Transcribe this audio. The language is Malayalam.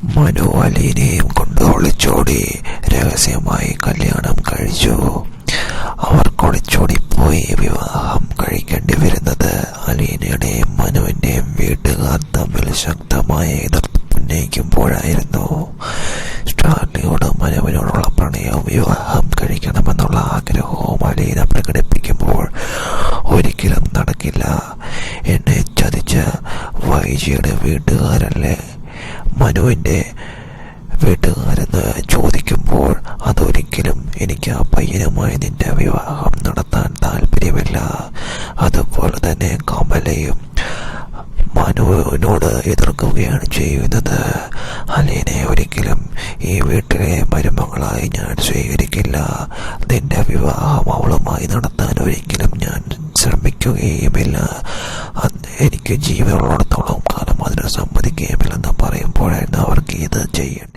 മനു അലീനയും കൊണ്ട് ഒളിച്ചോടി രഹസ്യമായി കല്യാണം കഴിച്ചു. അവർക്ക് ഒളിച്ചോടിപ്പോയി വിവാഹം കഴിക്കേണ്ടി വരുന്നത് അലീനയുടെയും മനുവിൻ്റെയും വീട്ടുകാർ തമ്മിൽ ശക്തമായ എതിർപ്പ് ഉന്നയിക്കുമ്പോഴായിരുന്നു. സ്റ്റാർലിയോട് മനുവിനോടുള്ള പ്രണയവും വിവാഹം കഴിക്കണമെന്നുള്ള ആഗ്രഹവും അലീന പ്രകടിപ്പിക്കുമ്പോൾ ഒരിക്കലും നടക്കില്ല, എന്നെ ചതിച്ച വൈജിയുടെ വീട്ടുകാരല്ലേ മനുവിൻ്റെ വീട്ടുകാരെന്ന് ചോദിക്കുമ്പോൾ അതൊരിക്കലും എനിക്ക് ആ പയ്യനുമായി നിന്റെ വിവാഹം നടത്താൻ താല്പര്യമില്ല. അതുപോലെ തന്നെ കമലയും മനുവിനോട് എതിർക്കുകയാണ് ചെയ്യുന്നത്. അലീനെ ഒരിക്കലും ഈ വീട്ടിലെ മരുമകളായി ഞാൻ സ്വീകരിക്കില്ല. നിന്റെ വിവാഹം അവളുമായി നടത്താൻ ഒരിക്കലും ഞാൻ ശ്രമിക്കുകയുമില്ല. എനിക്ക് ജീവനുള്ളിടത്തോളം കാലം അതിനെ സമ്മതിക്കുകയുമില്ലെന്ന് പറയുമ്പോഴായിരുന്നു അവർക്ക് ഇത് ചെയ്യേണ്ടി